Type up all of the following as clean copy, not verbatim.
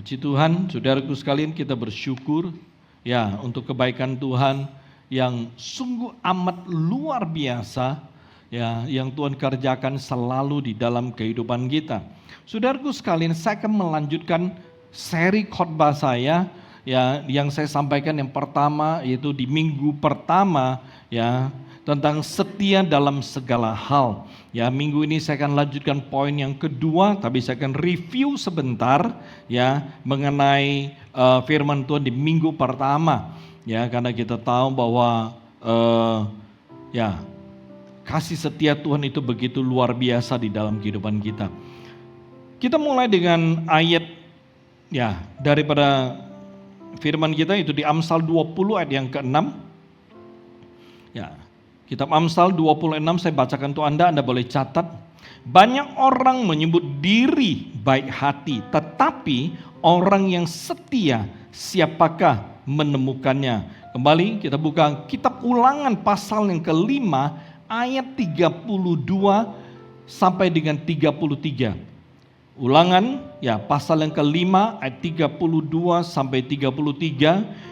Puji Tuhan, saudaraku sekalian, kita bersyukur ya untuk kebaikan Tuhan yang sungguh amat luar biasa ya, yang Tuhan kerjakan selalu di dalam kehidupan kita. Saudaraku sekalian, saya akan melanjutkan seri khotbah saya ya, yang saya sampaikan yang pertama yaitu di minggu pertama ya, tentang setia dalam segala hal. Ya, minggu ini saya akan lanjutkan poin yang kedua, tapi saya akan review sebentar ya mengenai firman Tuhan di minggu pertama. Ya, karena kita tahu bahwa ya kasih setia Tuhan itu begitu luar biasa di dalam kehidupan kita. Kita mulai dengan ayat ya daripada firman kita itu di Amsal 20 ayat yang ke-6. Ya, kitab Amsal 26 saya bacakan untuk Anda boleh catat. Banyak orang menyebut diri baik hati, tetapi orang yang setia siapakah menemukannya? Kembali kita buka kitab Ulangan pasal yang ke-5 ayat 32 sampai dengan 33. Ulangan ya pasal yang ke-5 ayat 32 sampai 33.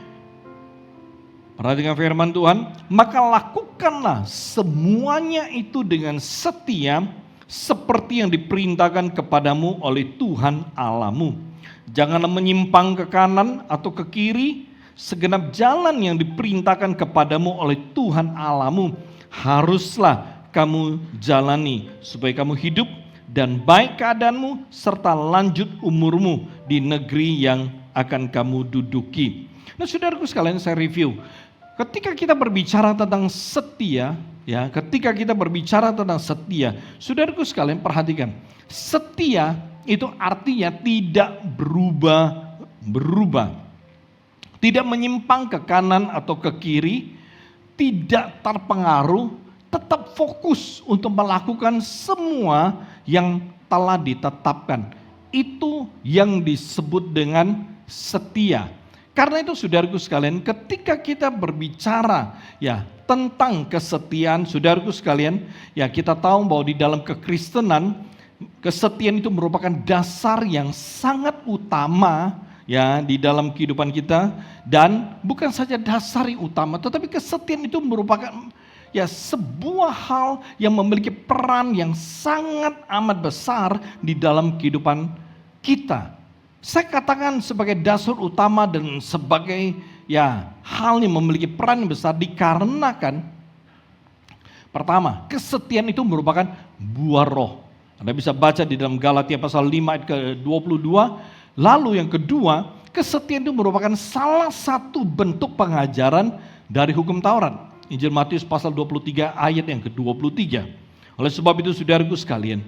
Perhatikan firman Tuhan, maka lakukanlah semuanya itu dengan setia seperti yang diperintahkan kepadamu oleh Tuhan Allahmu. Janganlah menyimpang ke kanan atau ke kiri, segenap jalan yang diperintahkan kepadamu oleh Tuhan Allahmu haruslah kamu jalani supaya kamu hidup dan baik keadaanmu serta lanjut umurmu di negeri yang akan kamu duduki. Nah, saudaraku sekalian, saya review. Ketika kita berbicara tentang setia, ya, ketika kita berbicara tentang setia, saudaraku sekalian perhatikan, setia itu artinya tidak berubah, tidak menyimpang ke kanan atau ke kiri, tidak terpengaruh, tetap fokus untuk melakukan semua yang telah ditetapkan. Itu yang disebut dengan setia. Karena itu saudaraku sekalian, ketika kita berbicara ya tentang kesetiaan, saudaraku sekalian, ya kita tahu bahwa di dalam kekristenan kesetiaan itu merupakan dasar yang sangat utama ya di dalam kehidupan kita, dan bukan saja dasar yang utama, tetapi kesetiaan itu merupakan ya sebuah hal yang memiliki peran yang sangat amat besar di dalam kehidupan kita. Saya katakan sebagai dasar utama dan sebagai ya hal yang memiliki peran yang besar dikarenakan pertama, kesetiaan itu merupakan buah roh. Anda bisa baca di dalam Galatia pasal 5 ayat ke-22. Lalu yang kedua, kesetiaan itu merupakan salah satu bentuk pengajaran dari hukum Taurat. Injil Matius pasal 23 ayat yang ke-23. Oleh sebab itu saudaraku sekalian,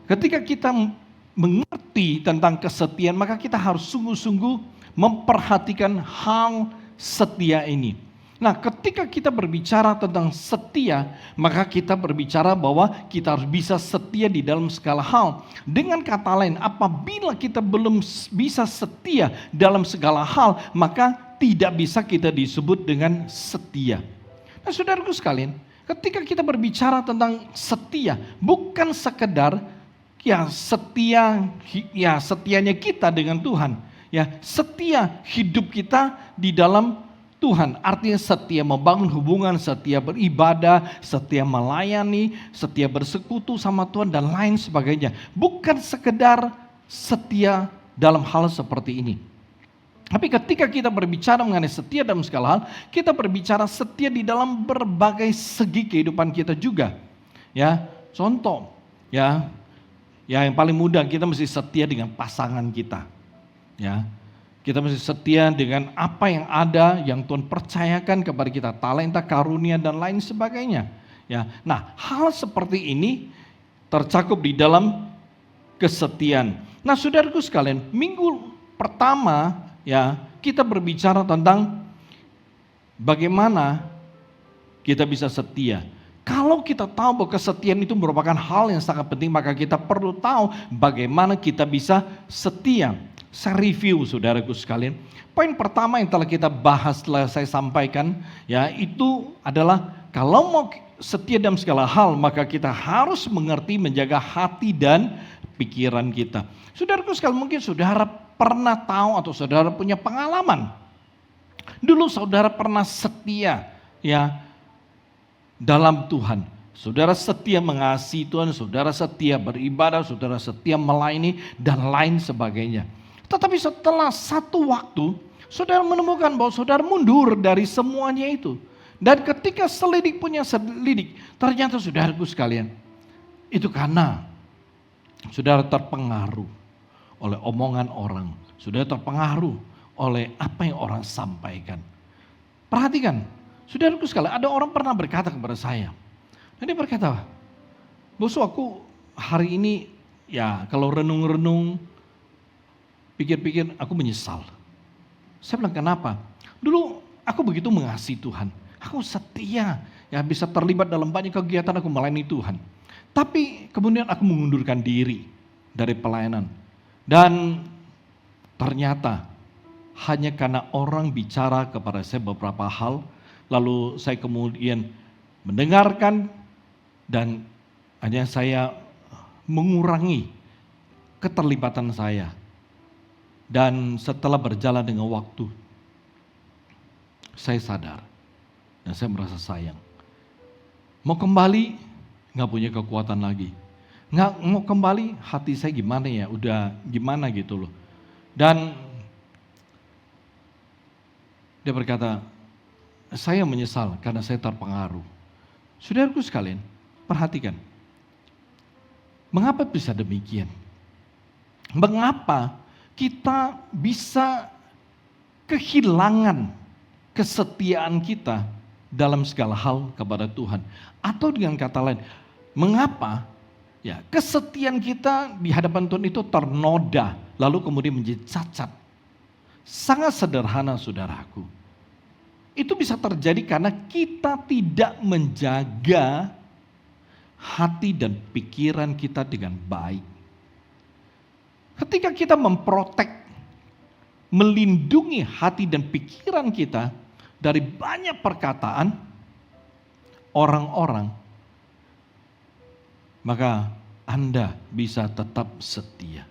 ketika kita mengerti tentang kesetiaan, maka kita harus sungguh-sungguh memperhatikan hal setia ini. Nah, ketika kita berbicara tentang setia, maka kita berbicara bahwa kita harus bisa setia di dalam segala hal. Dengan kata lain, apabila kita belum bisa setia dalam segala hal, maka tidak bisa kita disebut dengan setia. Nah, saudaraku sekalian, ketika kita berbicara tentang setia, bukan sekedar ya setianya kita dengan Tuhan, ya setia hidup kita di dalam Tuhan, artinya setia membangun hubungan, setia beribadah, setia melayani, setia bersekutu sama Tuhan dan lain sebagainya. Bukan sekedar setia dalam hal seperti ini. Tapi ketika kita berbicara mengenai setia dalam segala hal, kita berbicara setia di dalam berbagai segi kehidupan kita juga. Ya, contoh, ya yang paling mudah, kita mesti setia dengan pasangan kita. Ya, kita mesti setia dengan apa yang ada, yang Tuhan percayakan kepada kita, talenta, karunia dan lain sebagainya. Ya, nah hal seperti ini tercakup di dalam kesetiaan. Nah, saudaraku sekalian, minggu pertama ya kita berbicara tentang bagaimana kita bisa setia. Kalau kita tahu bahwa kesetiaan itu merupakan hal yang sangat penting, maka kita perlu tahu bagaimana kita bisa setia. Saya review saudaraku sekalian. Poin pertama yang telah kita bahas, telah saya sampaikan, ya itu adalah kalau mau setia dalam segala hal, maka kita harus mengerti menjaga hati dan pikiran kita. Saudaraku sekalian, mungkin saudara pernah tahu atau saudara punya pengalaman. Dulu saudara pernah setia ya dalam Tuhan. Saudara setia mengasihi Tuhan, saudara setia beribadah, saudara setia melayani dan lain sebagainya. Tetapi setelah satu waktu, saudara menemukan bahwa saudara mundur dari semuanya itu. Dan ketika selidik punya selidik, ternyata saudaraku sekalian, itu karena saudara terpengaruh oleh omongan orang. Saudara terpengaruh oleh apa yang orang sampaikan. Perhatikan, saudaraku sekalian, ada orang pernah berkata kepada saya. Dan dia berkata, bos aku hari ini ya kalau renung-renung, pikir-pikir aku menyesal. Saya bilang kenapa? Dulu aku begitu mengasihi Tuhan. Aku setia, ya bisa terlibat dalam banyak kegiatan aku melayani Tuhan. Tapi kemudian aku mengundurkan diri dari pelayanan. Dan ternyata hanya karena orang bicara kepada saya beberapa hal, lalu saya kemudian mendengarkan dan hanya saya mengurangi keterlibatan saya. Dan setelah berjalan dengan waktu, saya sadar dan saya merasa sayang. Mau kembali, nggak punya kekuatan lagi. Nggak mau kembali, hati saya gimana ya, udah gimana gitu loh. Dan dia berkata, saya menyesal karena saya terpengaruh. Saudaraku sekalian, perhatikan. Mengapa bisa demikian? Mengapa kita bisa kehilangan kesetiaan kita dalam segala hal kepada Tuhan? Atau dengan kata lain, mengapa ya kesetiaan kita di hadapan Tuhan itu ternoda, lalu kemudian menjadi cacat? Sangat sederhana saudaraku. Itu bisa terjadi karena kita tidak menjaga hati dan pikiran kita dengan baik. Ketika kita memprotek, melindungi hati dan pikiran kita dari banyak perkataan orang-orang, maka Anda bisa tetap setia.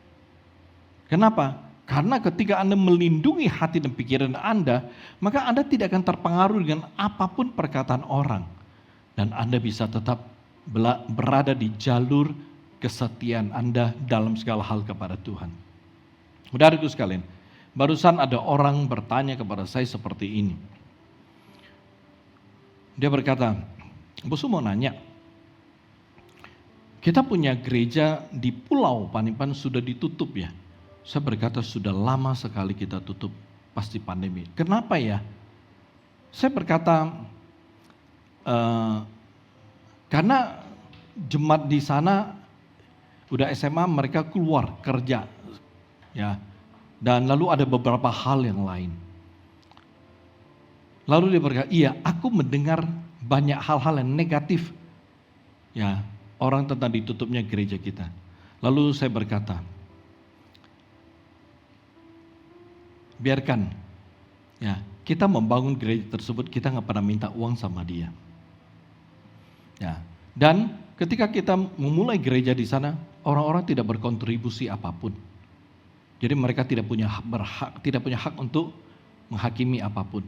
Kenapa? Karena ketika Anda melindungi hati dan pikiran Anda, maka Anda tidak akan terpengaruh dengan apapun perkataan orang. Dan Anda bisa tetap berada di jalur kesetiaan Anda dalam segala hal kepada Tuhan. Saudaraku sekalian, barusan ada orang bertanya kepada saya seperti ini. Dia berkata, bos mau nanya, kita punya gereja di Pulau Panipan sudah ditutup ya. Saya berkata sudah lama sekali kita tutup, pasti pandemi. Kenapa ya? Saya berkata, karena jemaat di sana udah SMA mereka keluar kerja, ya. Dan lalu ada beberapa hal yang lain. Lalu dia berkata, iya, aku mendengar banyak hal-hal yang negatif, ya, orang tentang ditutupnya gereja kita. Lalu saya berkata, biarkan, ya, kita membangun gereja tersebut, kita nggak pernah minta uang sama dia. Ya, dan ketika kita memulai gereja di sana, orang-orang tidak berkontribusi apapun. Jadi mereka tidak punya hak untuk menghakimi apapun.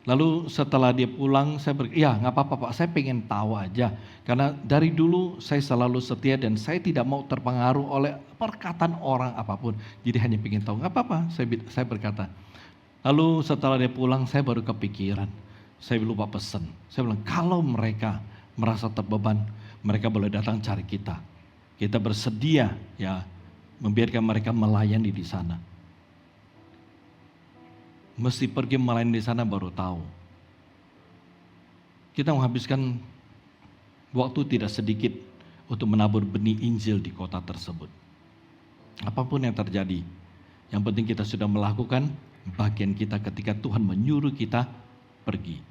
Lalu setelah dia pulang, saya ya nggak apa-apa Pak, saya pengen tahu aja. Karena dari dulu saya selalu setia dan saya tidak mau terpengaruh oleh perkataan orang apapun. Jadi hanya pengen tahu, nggak apa-apa, saya berkata. Lalu setelah dia pulang, saya baru kepikiran. Saya lupa pesan. Saya bilang, kalau mereka merasa terbeban, mereka boleh datang cari kita. Kita bersedia ya membiarkan mereka melayani di sana. Mesti pergi melayani di sana baru tahu. Kita menghabiskan waktu tidak sedikit untuk menabur benih Injil di kota tersebut. Apapun yang terjadi, yang penting kita sudah melakukan bagian kita ketika Tuhan menyuruh kita pergi.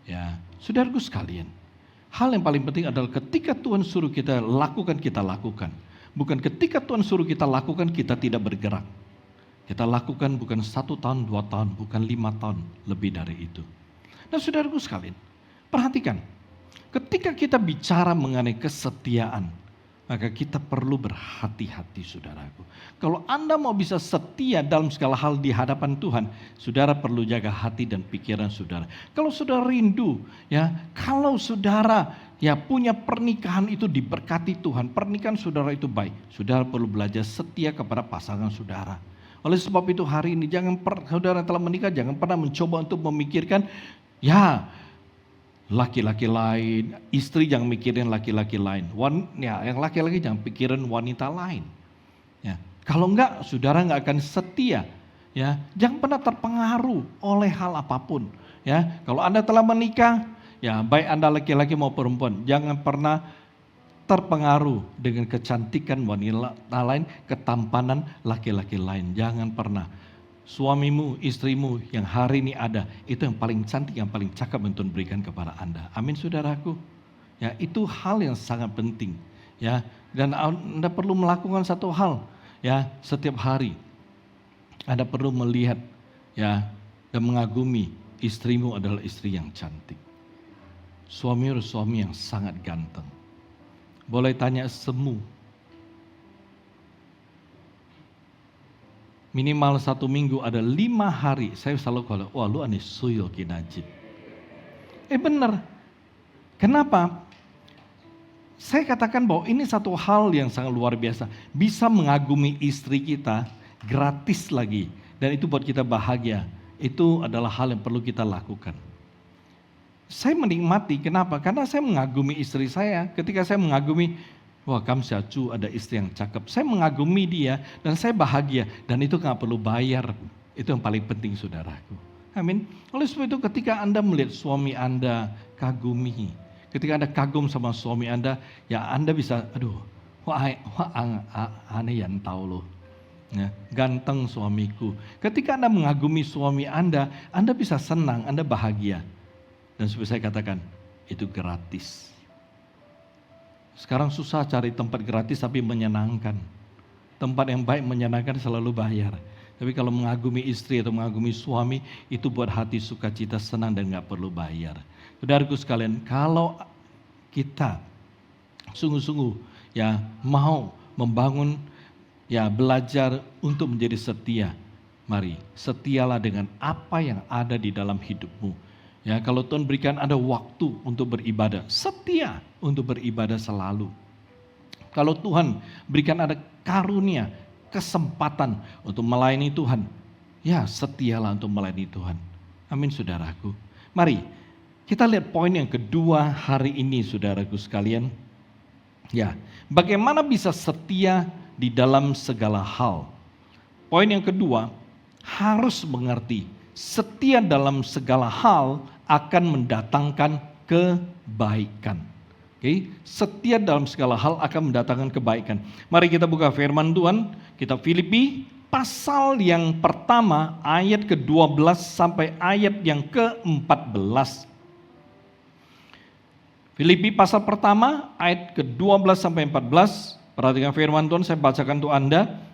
Ya, saudaraku sekalian, hal yang paling penting adalah ketika Tuhan suruh kita lakukan. Bukan ketika Tuhan suruh kita lakukan, kita tidak bergerak. Kita lakukan bukan 1 tahun, 2 tahun, bukan 5 tahun, lebih dari itu. Dan saudaraku sekalian, perhatikan, ketika kita bicara mengenai kesetiaan, Maka kita perlu berhati-hati saudaraku. Kalau Anda mau bisa setia dalam segala hal di hadapan Tuhan, saudara perlu jaga hati dan pikiran saudara. Kalau saudara rindu, ya, kalau saudara ya punya pernikahan itu diberkati Tuhan, pernikahan saudara itu baik, saudara perlu belajar setia kepada pasangan saudara. Oleh sebab itu hari ini saudara telah menikah jangan pernah mencoba untuk memikirkan ya laki-laki lain, istri jangan mikirin laki-laki lain, yang laki-laki jangan pikirin wanita lain. Ya, kalau enggak, saudara enggak akan setia. Ya, jangan pernah terpengaruh oleh hal apapun. Ya, kalau Anda telah menikah, ya baik Anda laki-laki mau perempuan, jangan pernah terpengaruh dengan kecantikan wanita lain, ketampanan laki-laki lain. Jangan pernah. Suamimu, istrimu yang hari ini ada, itu yang paling cantik, yang paling cakep untuk diberikan kepada Anda. Amin saudaraku. Ya, itu hal yang sangat penting. Ya, dan Anda perlu melakukan satu hal, ya, setiap hari. Anda perlu melihat, ya, dan mengagumi istrimu adalah istri yang cantik. Suami adalah suami yang sangat ganteng. Boleh tanya semu. Minimal 1 minggu ada 5 hari. Saya selalu kalau, wah lu aneh suyul kinajit. Benar. Kenapa? Saya katakan bahwa ini satu hal yang sangat luar biasa. Bisa mengagumi istri kita gratis lagi. Dan itu buat kita bahagia. Itu adalah hal yang perlu kita lakukan. Saya menikmati, kenapa? Karena saya mengagumi istri saya. Ketika saya mengagumi, wah Kamsyacu ada istri yang cakep. Saya mengagumi dia dan saya bahagia. Dan itu gak perlu bayar. Itu yang paling penting saudaraku. Amin. Oleh sebab itu ketika Anda melihat suami Anda, kagumi. Ketika Anda kagum sama suami Anda, ya Anda bisa, aneh yang tahu loh. Ya, ganteng suamiku. Ketika Anda mengagumi suami Anda bisa senang, Anda bahagia. Dan seperti saya katakan, itu gratis. Sekarang susah cari tempat gratis tapi menyenangkan. Tempat yang baik menyenangkan selalu bayar. Tapi kalau mengagumi istri atau mengagumi suami, itu buat hati sukacita, senang dan gak perlu bayar. Saudaraku sekalian, kalau kita sungguh-sungguh ya mau membangun, ya belajar untuk menjadi setia, mari setialah dengan apa yang ada di dalam hidupmu. Ya, kalau Tuhan berikan ada waktu untuk beribadah, setia untuk beribadah selalu. Kalau Tuhan berikan ada karunia, kesempatan untuk melayani Tuhan, ya setialah untuk melayani Tuhan. Amin saudaraku. Mari kita lihat poin yang kedua hari ini saudaraku sekalian. Ya, bagaimana bisa setia di dalam segala hal. Poin yang kedua, harus mengerti setia dalam segala hal akan mendatangkan kebaikan. Oke, setia dalam segala hal akan mendatangkan kebaikan. Mari kita buka firman Tuhan, kita Filipi pasal yang pertama ayat ke-12 sampai ayat yang ke-14. Filipi pasal pertama ayat ke-12 sampai 14. Perhatikan firman Tuhan, saya bacakan untuk Anda.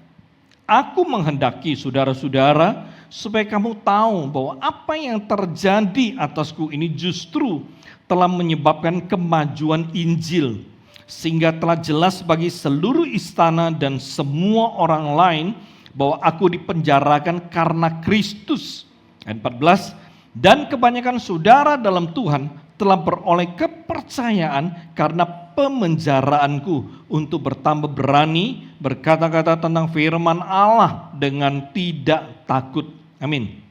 Aku menghendaki saudara-saudara supaya kamu tahu bahwa apa yang terjadi atasku ini justru telah menyebabkan kemajuan Injil, sehingga telah jelas bagi seluruh istana dan semua orang lain bahwa aku dipenjarakan karena Kristus. Ayat 14, dan kebanyakan saudara dalam Tuhan telah beroleh kepercayaan karena pemenjaraanku untuk bertambah berani berkata-kata tentang firman Allah dengan tidak takut. Amin.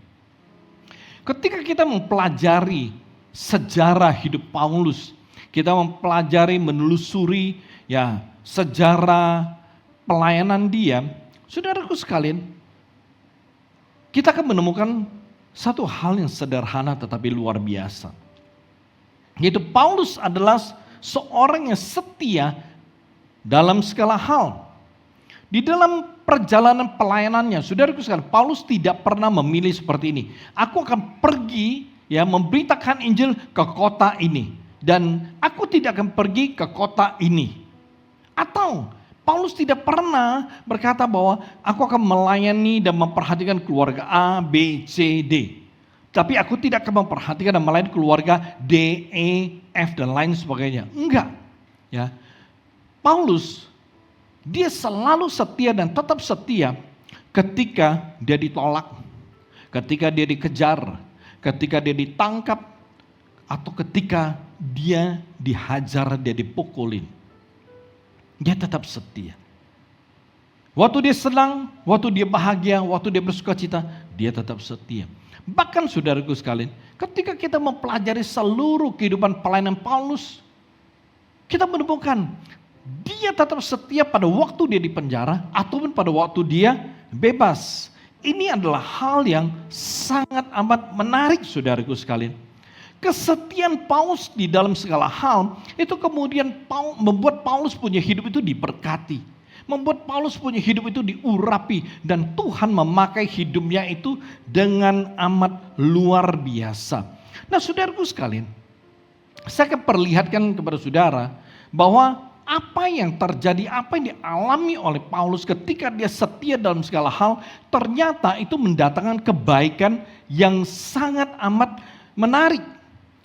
Ketika kita mempelajari sejarah hidup Paulus, kita mempelajari, menelusuri ya sejarah pelayanan dia, saudaraku sekalian, kita akan menemukan satu hal yang sederhana tetapi luar biasa. Yaitu Paulus adalah seorang yang setia dalam segala hal. Di dalam perjalanan pelayanannya, saudaraku sekalian, Paulus tidak pernah memilih seperti ini. Aku akan pergi ya memberitakan Injil ke kota ini, dan aku tidak akan pergi ke kota ini. Atau Paulus tidak pernah berkata bahwa aku akan melayani dan memperhatikan keluarga A, B, C, D. Tapi aku tidak akan memperhatikan dan melayani keluarga D, E, F dan lain sebagainya. Enggak. Ya. Paulus Dia selalu setia dan tetap setia ketika dia ditolak, ketika dia dikejar, ketika dia ditangkap, atau ketika dia dihajar, dia dipukulin. Dia tetap setia. Waktu dia senang, waktu dia bahagia, waktu dia bersukacita, dia tetap setia. Bahkan saudaraku sekalian, ketika kita mempelajari seluruh kehidupan pelayanan Paulus, kita menemukan dia tetap setia pada waktu dia di penjara ataupun pada waktu dia bebas. Ini adalah hal yang sangat amat menarik saudaraku sekalian. Kesetiaan Paulus di dalam segala hal itu kemudian membuat Paulus punya hidup itu diberkati. Membuat Paulus punya hidup itu diurapi. Dan Tuhan memakai hidupnya itu dengan amat luar biasa. Nah saudaraku sekalian, saya akan perlihatkan kepada saudara bahwa apa yang terjadi, apa yang dialami oleh Paulus ketika dia setia dalam segala hal, ternyata itu mendatangkan kebaikan yang sangat amat menarik.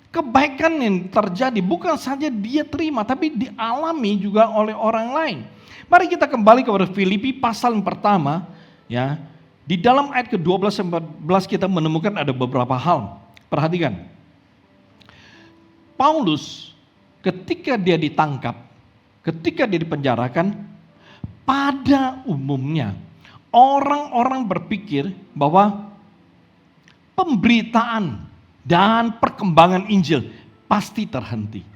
Kebaikan yang terjadi bukan saja dia terima, tapi dialami juga oleh orang lain. Mari kita kembali kepada Filipi pasal yang pertama, ya. Di dalam ayat ke-12 dan 14 kita menemukan ada beberapa hal. Perhatikan. Paulus ketika dia ditangkap, ketika dia dipenjarakan, pada umumnya orang-orang berpikir bahwa pemberitaan dan perkembangan Injil pasti terhenti.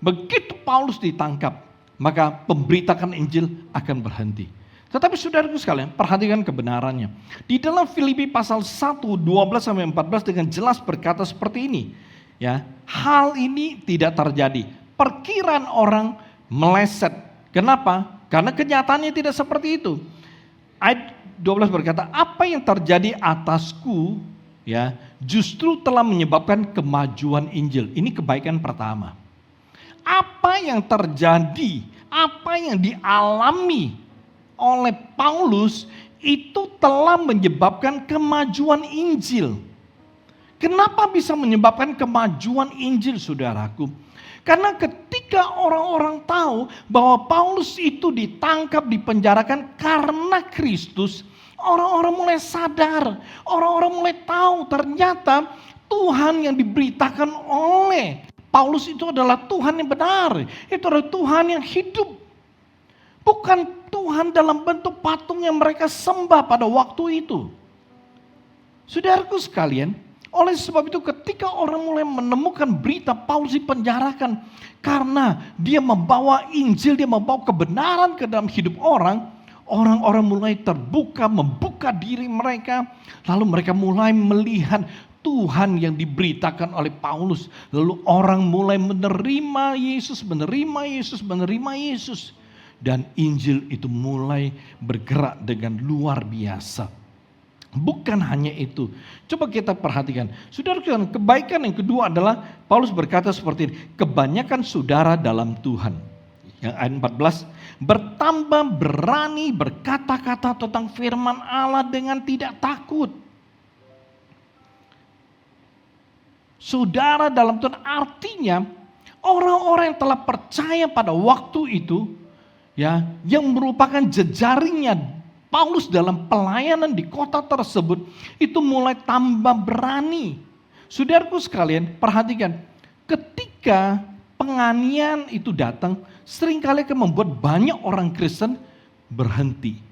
Begitu Paulus ditangkap, maka pemberitaan Injil akan berhenti. Tetapi saudaraku sekalian, perhatikan kebenarannya. Di dalam Filipi pasal 1, 12-14 dengan jelas berkata seperti ini. Ya, hal ini tidak terjadi. Perkiraan orang meleset. Kenapa? Karena kenyataannya tidak seperti itu. Ayat 12 berkata, apa yang terjadi atasku ya justru telah menyebabkan kemajuan Injil. Ini kebaikan pertama. Apa yang terjadi, apa yang dialami oleh Paulus itu telah menyebabkan kemajuan Injil. Kenapa bisa menyebabkan kemajuan Injil, saudaraku? Karena ketika orang-orang tahu bahwa Paulus itu ditangkap, dipenjarakan karena Kristus, orang-orang mulai sadar, orang-orang mulai tahu ternyata Tuhan yang diberitakan oleh Paulus itu adalah Tuhan yang benar, itu adalah Tuhan yang hidup. Bukan Tuhan dalam bentuk patung yang mereka sembah pada waktu itu. Saudaraku sekalian, oleh sebab itu ketika orang mulai menemukan berita Paulus dipenjarakan karena dia membawa Injil, dia membawa kebenaran ke dalam hidup orang, orang-orang mulai terbuka, membuka diri mereka, lalu mereka mulai melihat Tuhan yang diberitakan oleh Paulus. Lalu orang mulai menerima Yesus, menerima Yesus, menerima Yesus. Dan Injil itu mulai bergerak dengan luar biasa. Bukan hanya itu. Coba kita perhatikan. Saudara, kebaikan yang kedua adalah Paulus berkata seperti ini. Kebanyakan saudara dalam Tuhan. Yang ayat 14. Bertambah berani berkata-kata tentang firman Allah dengan tidak takut. Saudara dalam Tuhan artinya orang-orang yang telah percaya pada waktu itu, ya, yang merupakan jejaringnya Paulus dalam pelayanan di kota tersebut itu mulai tambah berani. Saudaraku sekalian, perhatikan, ketika penganiayaan itu datang, seringkali akan membuat banyak orang Kristen berhenti.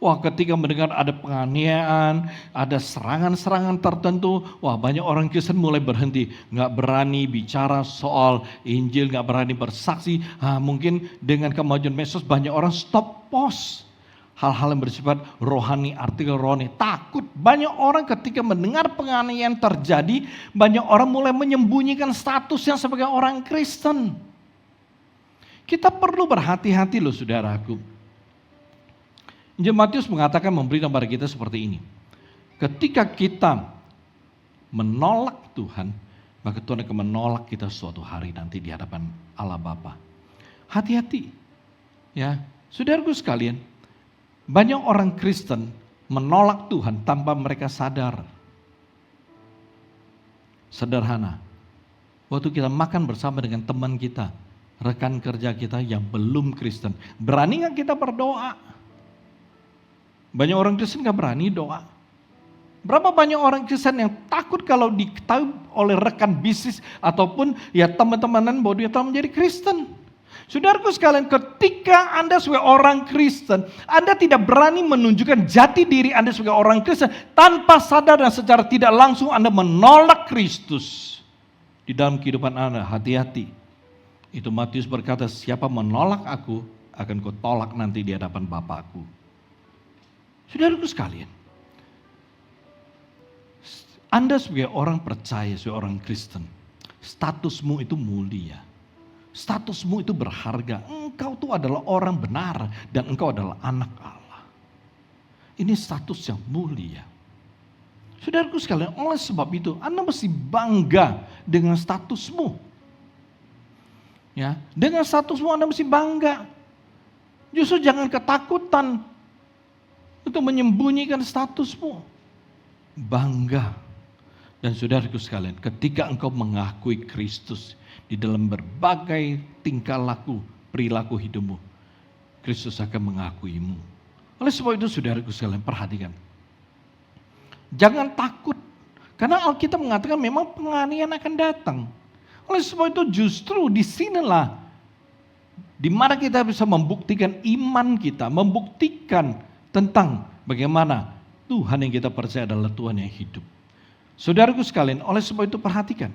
Wah, ketika mendengar ada penganiayaan, ada serangan-serangan tertentu, wah banyak orang Kristen mulai berhenti. Nggak berani bicara soal Injil, nggak berani bersaksi. Mungkin dengan kemajuan medsos banyak orang stop post. Hal-hal yang bersifat rohani, artikel rohani. Takut, banyak orang ketika mendengar penganiayaan terjadi, banyak orang mulai menyembunyikan statusnya sebagai orang Kristen. Kita perlu berhati-hati loh saudaraku. Injil Matius mengatakan, memberi kepada kita seperti ini. Ketika kita menolak Tuhan, maka Tuhan akan menolak kita suatu hari nanti di hadapan Allah Bapa. Hati-hati. Ya, saudaraku sekalian, banyak orang Kristen menolak Tuhan tanpa mereka sadar. Sederhana. Waktu kita makan bersama dengan teman kita, rekan kerja kita yang belum Kristen. Berani nggak kita berdoa? Banyak orang Kristen nggak berani doa. Berapa banyak orang Kristen yang takut kalau diketahui oleh rekan bisnis ataupun ya teman-temanan bahwa dia telah menjadi Kristen. Saudaraku sekalian, ketika Anda sebagai orang Kristen, Anda tidak berani menunjukkan jati diri Anda sebagai orang Kristen, tanpa sadar dan secara tidak langsung Anda menolak Kristus di dalam kehidupan Anda. Hati-hati. Itu Matius berkata, siapa menolak aku, akan ku tolak nanti di hadapan Bapakku. Saudaraku sekalian, Anda sebagai orang percaya, sebagai orang Kristen, statusmu itu mulia. Statusmu itu berharga. Engkau tuh adalah orang benar dan engkau adalah anak Allah. Ini status yang mulia. Saudaraku sekalian, oleh sebab itu Anda mesti bangga dengan statusmu. Ya, dengan statusmu Anda mesti bangga. Justru jangan ketakutan untuk menyembunyikan statusmu. Bangga. Dan saudaraku sekalian, ketika engkau mengakui Kristus di dalam berbagai tingkah laku, perilaku hidupmu, Kristus akan mengakuimu. Oleh sebab itu saudaraku sekalian, perhatikan. Jangan takut, karena Alkitab mengatakan memang penganiayaan akan datang. Oleh sebab itu justru disinilah di mana kita bisa membuktikan iman kita, membuktikan tentang bagaimana Tuhan yang kita percaya adalah Tuhan yang hidup. Saudaraku sekalian, oleh sebab itu perhatikan.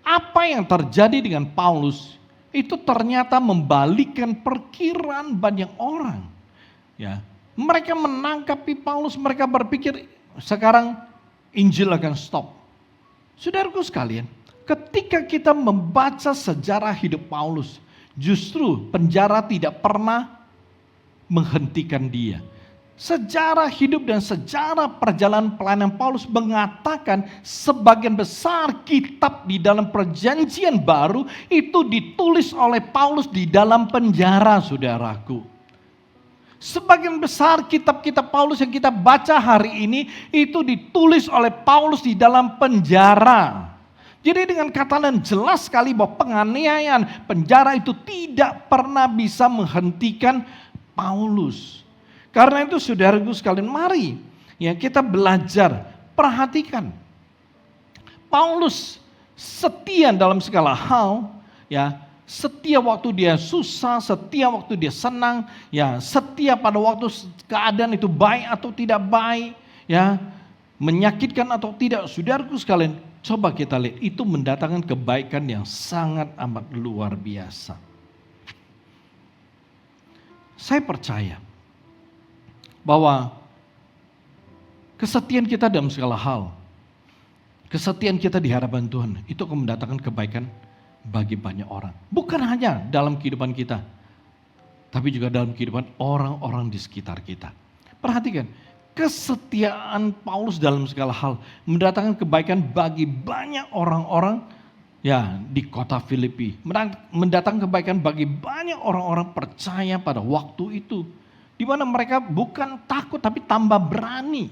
Apa yang terjadi dengan Paulus itu ternyata membalikkan perkiraan banyak orang. Ya, mereka menangkapi Paulus, mereka berpikir sekarang Injil akan stop. Saudaraku sekalian, ketika kita membaca sejarah hidup Paulus, justru penjara tidak pernah menghentikan dia. Sejarah hidup dan sejarah perjalanan pelayanan Paulus mengatakan sebagian besar kitab di dalam perjanjian baru itu ditulis oleh Paulus di dalam penjara, saudaraku. Sebagian besar kitab-kitab Paulus yang kita baca hari ini itu ditulis oleh Paulus di dalam penjara. Jadi dengan kata lain jelas sekali bahwa penganiayaan penjara itu tidak pernah bisa menghentikan Paulus. Karena itu saudaraku sekalian, mari ya kita belajar, perhatikan. Paulus setia dalam segala hal, ya, setia waktu dia susah, setia waktu dia senang, ya, setia pada waktu keadaan itu baik atau tidak baik, ya, menyakitkan atau tidak. Saudaraku sekalian, coba kita lihat, itu mendatangkan kebaikan yang sangat amat luar biasa. Saya percaya bahwa kesetiaan kita dalam segala hal, kesetiaan kita di hadapan Tuhan, itu akan mendatangkan kebaikan bagi banyak orang. Bukan hanya dalam kehidupan kita, tapi juga dalam kehidupan orang-orang di sekitar kita. Perhatikan, kesetiaan Paulus dalam segala hal mendatangkan kebaikan bagi banyak orang-orang ya di kota Filipi. Mendatangkan kebaikan bagi banyak orang-orang percaya pada waktu itu. Di mana mereka bukan takut tapi tambah berani.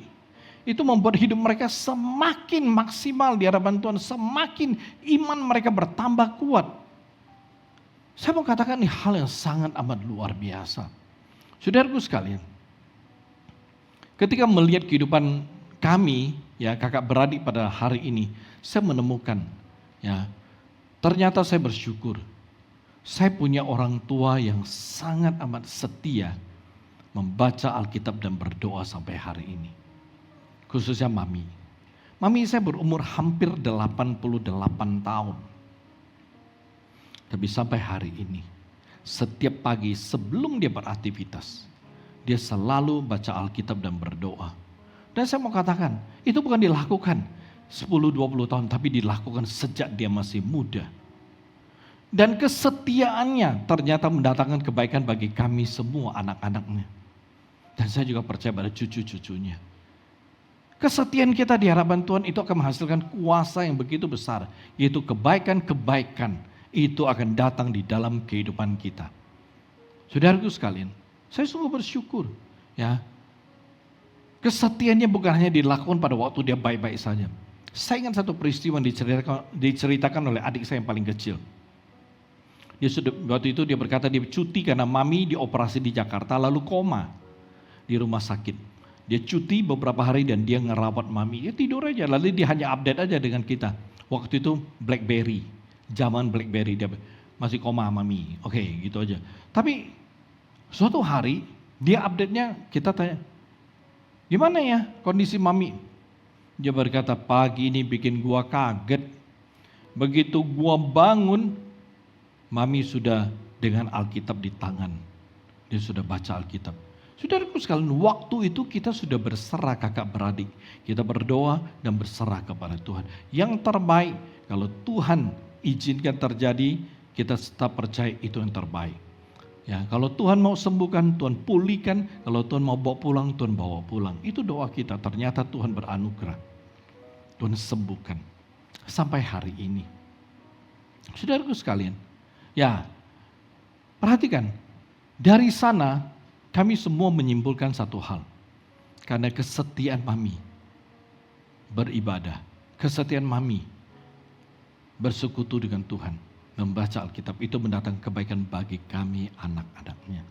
Itu membuat hidup mereka semakin maksimal di hadapan Tuhan. Semakin iman mereka bertambah kuat. Saya mau katakan ini hal yang sangat amat luar biasa. Saudaraku sekalian, ketika melihat kehidupan kami, ya kakak beradik pada hari ini, saya menemukan, ya ternyata saya bersyukur. Saya punya orang tua yang sangat amat setia membaca Alkitab dan berdoa sampai hari ini. Khususnya Mami. Mami saya berumur hampir 88 tahun. Tapi sampai hari ini, setiap pagi sebelum dia beraktivitas, dia selalu baca Alkitab dan berdoa. Dan saya mau katakan, itu bukan dilakukan 10-20 tahun, tapi dilakukan sejak dia masih muda. Dan kesetiaannya ternyata mendatangkan kebaikan bagi kami semua anak-anaknya. Dan saya juga percaya pada cucu-cucunya. Kesetiaan kita di hadapan Tuhan itu akan menghasilkan kuasa yang begitu besar. Yaitu kebaikan-kebaikan itu akan datang di dalam kehidupan kita. Saudaraku sekalian, saya sungguh bersyukur. Ya, kesetiaannya bukan hanya dilakukan pada waktu dia baik-baik saja. Saya ingat satu peristiwa yang diceritakan oleh adik saya yang paling kecil. Waktu itu dia berkata dia cuti karena mami dioperasi di Jakarta lalu koma di rumah sakit. Dia cuti beberapa hari dan dia ngerawat mami. Dia tidur aja, lalu dia hanya update aja dengan kita. Waktu itu BlackBerry, zaman BlackBerry, dia masih koma mami. Oke, gitu aja. Tapi suatu hari dia update-nya, kita tanya, gimana ya kondisi mami? Dia berkata, pagi ini bikin gua kaget. Begitu gua bangun, mami sudah dengan Alkitab di tangan. Dia sudah baca Alkitab. Saudaraku sekalian, waktu itu kita sudah berserah kakak beradik. Kita berdoa dan berserah kepada Tuhan. Yang terbaik, kalau Tuhan izinkan terjadi, kita tetap percaya itu yang terbaik. Ya, kalau Tuhan mau sembuhkan, Tuhan pulihkan. Kalau Tuhan mau bawa pulang, Tuhan bawa pulang. Itu doa kita. Ternyata Tuhan beranugerah. Tuhan sembuhkan. Sampai hari ini. Saudaraku sekalian, ya, perhatikan. Dari sana, kami semua menyimpulkan satu hal. Karena kesetiaan mami beribadah. Kesetiaan mami bersekutu dengan Tuhan. Membaca Alkitab itu mendatangkan kebaikan bagi kami anak-anaknya.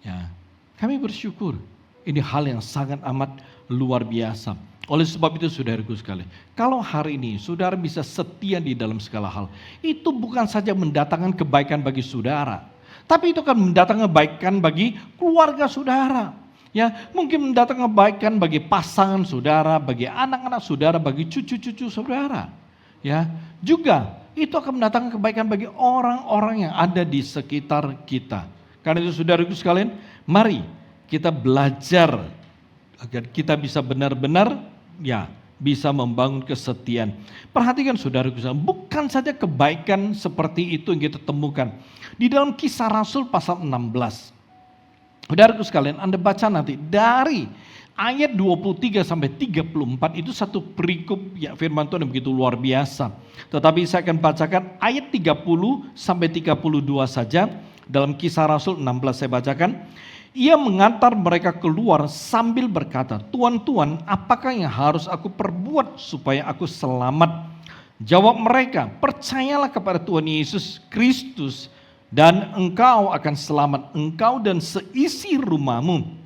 Ya, kami bersyukur. Ini hal yang sangat amat luar biasa. Oleh sebab itu saudaraku sekalian, kalau hari ini saudara bisa setia di dalam segala hal, itu bukan saja mendatangkan kebaikan bagi saudara, tapi itu akan mendatangkan kebaikan bagi keluarga saudara. Ya, mungkin mendatangkan kebaikan bagi pasangan saudara, bagi anak-anak saudara, bagi cucu-cucu saudara. Ya, juga itu akan mendatangkan kebaikan bagi orang-orang yang ada di sekitar kita. Karena itu saudaraku sekalian, mari kita belajar agar kita bisa benar-benar bisa membangun kesetiaan. Perhatikan saudaraku sekalian, bukan saja kebaikan seperti itu yang kita temukan di dalam Kisah Rasul pasal 16. Saudaraku sekalian, Anda baca nanti dari ayat 23 sampai 34 itu satu perikop ya firman Tuhan yang begitu luar biasa. Tetapi saya akan bacakan ayat 30 sampai 32 saja dalam Kisah Rasul 16 saya bacakan. Ia mengantar mereka keluar sambil berkata, Tuan, Tuan, apakah yang harus aku perbuat supaya aku selamat? Jawab mereka, percayalah kepada Tuhan Yesus Kristus dan engkau akan selamat, engkau dan seisi rumahmu.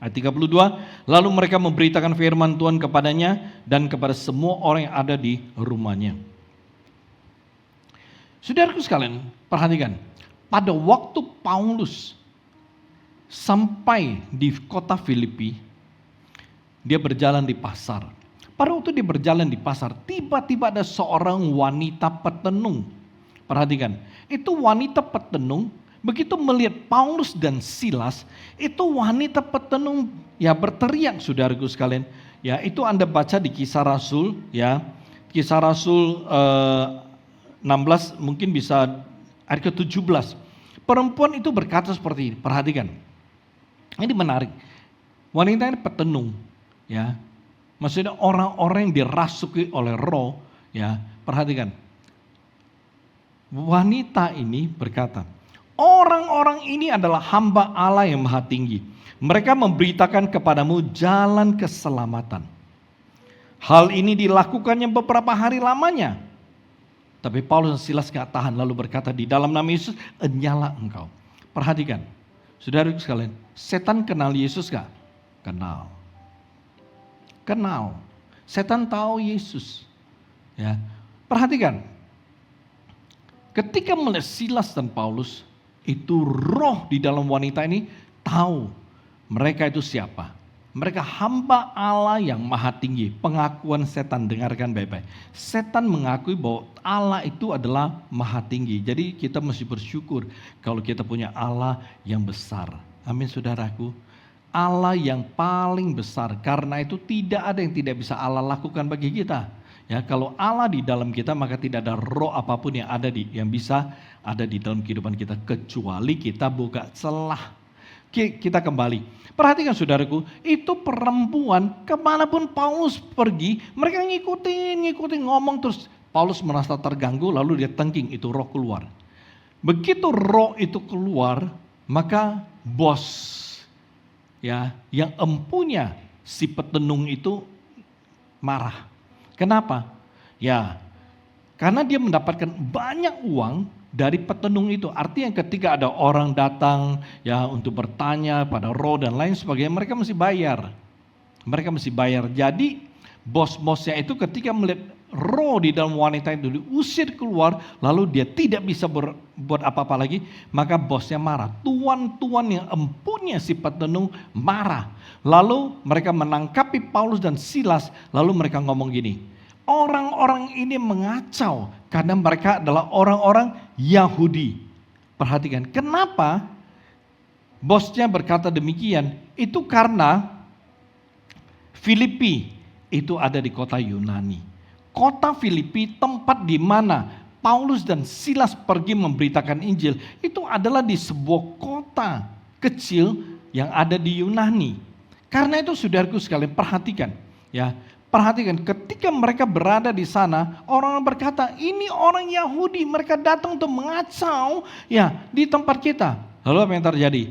Ayat 32, lalu mereka memberitakan firman Tuhan kepadanya dan kepada semua orang yang ada di rumahnya. Saudaraku sekalian, perhatikan, pada waktu Paulus sampai di kota Filipi, dia berjalan di pasar. Pada waktu dia berjalan di pasar, tiba-tiba ada seorang wanita petenung. Perhatikan, itu wanita petenung, begitu melihat Paulus dan Silas, itu wanita petenung ya berteriak saudaraku sekalian. Ya, itu Anda baca di Kisah Rasul, ya. Kisah Rasul 16 mungkin bisa ayat ke-17. Perempuan itu berkata seperti ini, perhatikan. Ini menarik. Wanita ini petenung, ya. Maksudnya orang-orang yang dirasuki oleh roh, ya. Perhatikan. Wanita ini berkata, orang-orang ini adalah hamba Allah yang maha tinggi. Mereka memberitakan kepadamu jalan keselamatan. Hal ini dilakukannya beberapa hari lamanya. Tapi Paulus dan Silas gak tahan lalu berkata, di dalam nama Yesus, enyalah engkau. Perhatikan. Saudara sekalian, setan kenal Yesus gak? Kenal. Kenal. Setan tahu Yesus. Ya. Perhatikan. Ketika melihat Silas dan Paulus, itu roh di dalam wanita ini tahu mereka itu siapa. Mereka hamba Allah yang maha tinggi. Pengakuan setan, dengarkan baik-baik. Setan mengakui bahwa Allah itu adalah maha tinggi. Jadi kita mesti bersyukur kalau kita punya Allah yang besar. Amin saudaraku. Allah yang paling besar. Karena itu tidak ada yang tidak bisa Allah lakukan bagi kita. Ya, kalau Allah di dalam kita maka tidak ada roh apapun yang bisa ada di dalam kehidupan kita. Kecuali kita buka celah. Kita kembali. Perhatikan saudaraku, itu perempuan kemanapun Paulus pergi, mereka ngikutin ngomong terus. Paulus merasa terganggu lalu dia tengking, itu roh keluar. Begitu roh itu keluar, maka bos ya yang empunya si petenung itu marah. Kenapa? Ya, karena dia mendapatkan banyak uang dari petenung itu. Artinya ketika ada orang datang ya untuk bertanya pada roh dan lain sebagainya, mereka mesti bayar. Mereka mesti bayar. Jadi bos-bosnya itu ketika melihat roh di dalam wanita itu diusir keluar, lalu dia tidak bisa berbuat apa-apa lagi, maka bosnya marah. Tuan-tuan yang empunya si petenung marah. Lalu mereka menangkapi Paulus dan Silas, lalu mereka ngomong gini, orang-orang ini mengacau karena mereka adalah orang-orang Yahudi. Perhatikan, kenapa bosnya berkata demikian? Itu karena Filipi itu ada di kota Yunani. Kota Filipi, tempat di mana Paulus dan Silas pergi memberitakan Injil, itu adalah di sebuah kota kecil yang ada di Yunani. Karena itu saudaraku sekalian, perhatikan ya. Perhatikan, ketika mereka berada di sana, orang berkata, ini orang Yahudi, mereka datang untuk mengacau ya di tempat kita. Lalu apa yang terjadi?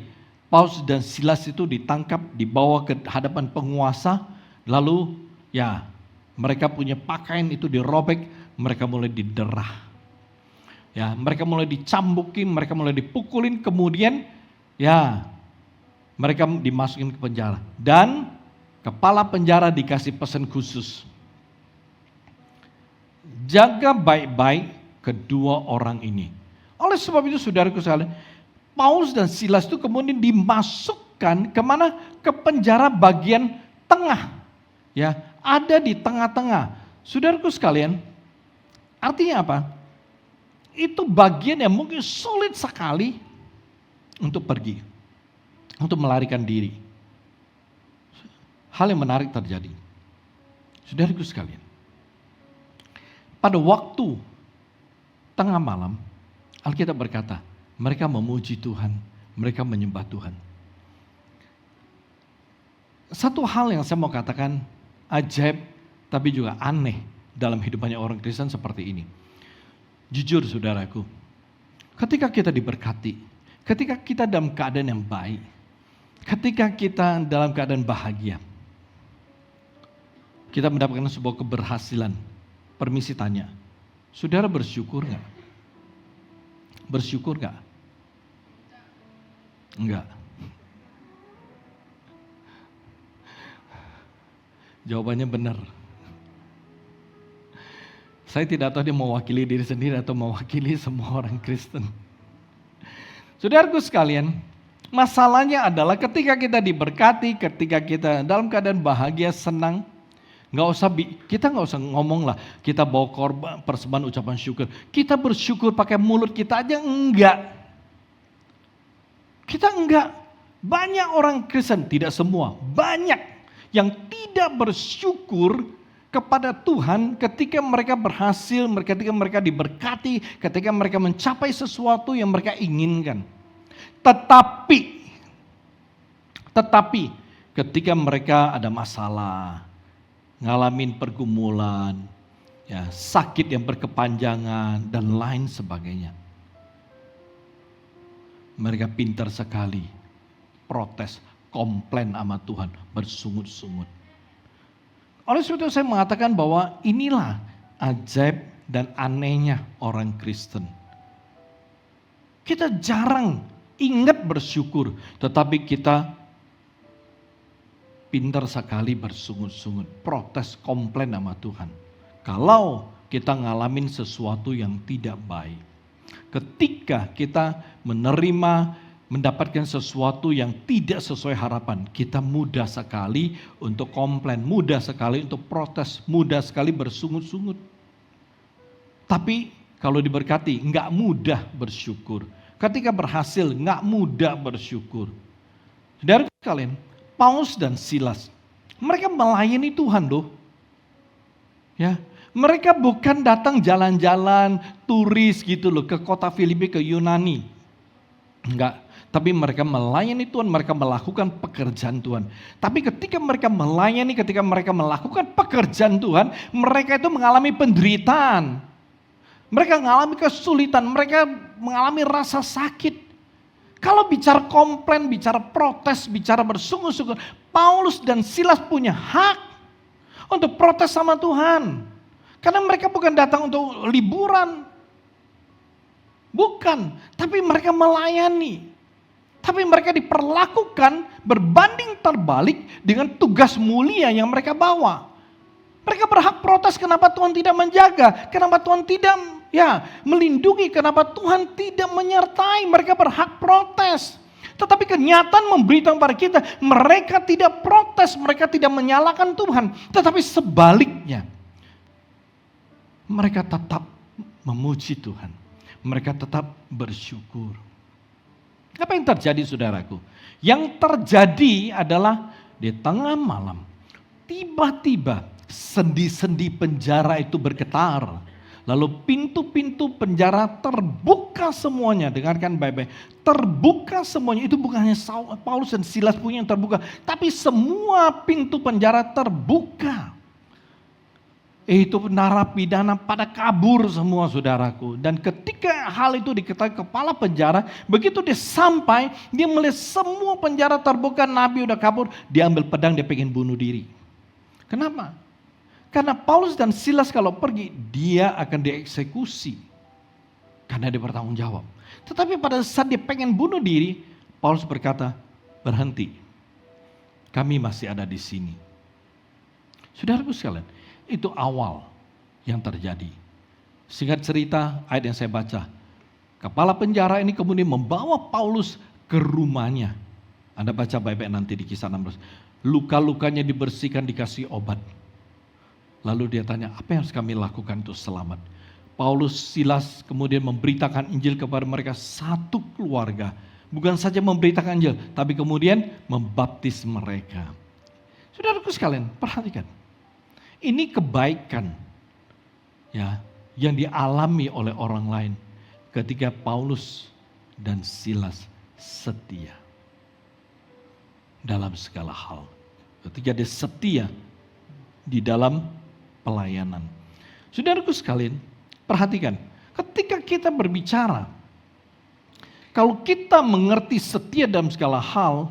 Paulus dan Silas itu ditangkap, dibawa ke hadapan penguasa, lalu ya mereka punya pakaian itu dirobek, mereka mulai diderah. Ya, mereka mulai dicambukin, mereka mulai dipukulin, kemudian ya mereka dimasukin ke penjara. Dan kepala penjara dikasih pesan khusus. Jaga baik-baik kedua orang ini. Oleh sebab itu saudaraku sekalian, Paulus dan Silas itu kemudian dimasukkan kemana? Ke penjara bagian tengah. Ya, ada di tengah-tengah. Saudaraku sekalian, artinya apa? Itu bagian yang mungkin sulit sekali untuk pergi, untuk melarikan diri. Hal yang menarik terjadi. Saudaraku sekalian, pada waktu tengah malam, Alkitab berkata, mereka memuji Tuhan, mereka menyembah Tuhan. Satu hal yang saya mau katakan, ajaib tapi juga aneh dalam hidupannya orang Kristen seperti ini. Jujur saudaraku, ketika kita diberkati, ketika kita dalam keadaan yang baik, ketika kita dalam keadaan bahagia, kita mendapatkan sebuah keberhasilan. Permisi tanya, saudara bersyukur gak? Bersyukur gak? Enggak. Jawabannya benar. Saya tidak tahu dia mewakili diri sendiri atau mewakili semua orang Kristen. Saudaraku sekalian, masalahnya adalah ketika kita diberkati, ketika kita dalam keadaan bahagia, senang, kita nggak usah ngomong lah, kita bawa korban, persembahan ucapan syukur. Kita bersyukur pakai mulut kita aja enggak. Kita enggak. Banyak orang Kristen, tidak semua, banyak yang tidak bersyukur kepada Tuhan ketika mereka berhasil, ketika mereka diberkati, ketika mereka mencapai sesuatu yang mereka inginkan. Tetapi ketika mereka ada masalah, ngalamin pergumulan, ya, sakit yang berkepanjangan dan lain sebagainya, mereka pintar sekali protes, komplain sama Tuhan, bersungut-sungut. Oleh sebab itu saya mengatakan bahwa inilah ajaib dan anehnya orang Kristen. Kita jarang ingat bersyukur, tetapi kita pintar sekali bersungut-sungut, protes, komplain sama Tuhan. Kalau kita ngalamin sesuatu yang tidak baik, ketika kita mendapatkan sesuatu yang tidak sesuai harapan, kita mudah sekali untuk komplain, mudah sekali untuk protes, mudah sekali bersungut-sungut. Tapi kalau diberkati, nggak mudah bersyukur. Ketika berhasil, nggak mudah bersyukur. Saudara sekalian, Paulus dan Silas, mereka melayani Tuhan loh. Ya, mereka bukan datang jalan-jalan turis gitu loh ke kota Filipi, ke Yunani. Enggak. Tapi mereka melayani Tuhan, mereka melakukan pekerjaan Tuhan. Tapi ketika mereka melayani, ketika mereka melakukan pekerjaan Tuhan, mereka itu mengalami penderitaan. Mereka mengalami kesulitan, mereka mengalami rasa sakit. Kalau bicara komplain, bicara protes, bicara bersungut-sungut, Paulus dan Silas punya hak untuk protes sama Tuhan. Karena mereka bukan datang untuk liburan. Bukan, tapi mereka melayani. Tapi mereka diperlakukan berbanding terbalik dengan tugas mulia yang mereka bawa. Mereka berhak protes kenapa Tuhan tidak menjaga, kenapa Tuhan tidak melindungi, kenapa Tuhan tidak menyertai. Mereka berhak protes. Tetapi kenyataan memberitahu kepada kita, mereka tidak protes, mereka tidak menyalahkan Tuhan. Tetapi sebaliknya, mereka tetap memuji Tuhan. Mereka tetap bersyukur. Apa yang terjadi saudaraku? Yang terjadi adalah di tengah malam, tiba-tiba sendi-sendi penjara itu bergetar. Lalu pintu-pintu penjara terbuka semuanya. Dengarkan baik-baik. Terbuka semuanya. Itu bukan hanya Paulus dan Silas punya yang terbuka. Tapi semua pintu penjara terbuka. Itu narapidana pada kabur semua saudaraku. Dan ketika hal itu diketahui kepala penjara. Begitu dia sampai. Dia melihat semua penjara terbuka. Nabi udah kabur. Dia ambil pedang, dia pengen bunuh diri. Kenapa? Karena Paulus dan Silas kalau pergi, dia akan dieksekusi. Karena dia bertanggung jawab. Tetapi pada saat dia pengen bunuh diri, Paulus berkata, berhenti. Kami masih ada di sini. Saudaraku sekalian, itu awal yang terjadi. Singkat cerita, ayat yang saya baca. Kepala penjara ini kemudian membawa Paulus ke rumahnya. Anda baca baik-baik nanti di Kisah 16. Luka-lukanya dibersihkan, dikasih obat. Lalu dia tanya, apa yang harus kami lakukan untuk selamat? Paulus, Silas kemudian memberitakan Injil kepada mereka satu keluarga. Bukan saja memberitakan Injil, tapi kemudian membaptis mereka. Saudaraku sekalian, perhatikan. Ini kebaikan yang dialami oleh orang lain ketika Paulus dan Silas setia dalam segala hal. Ketika dia setia di dalam pelayanan. Saudaraku sekalian, perhatikan. Ketika kita berbicara, kalau kita mengerti setia dalam segala hal,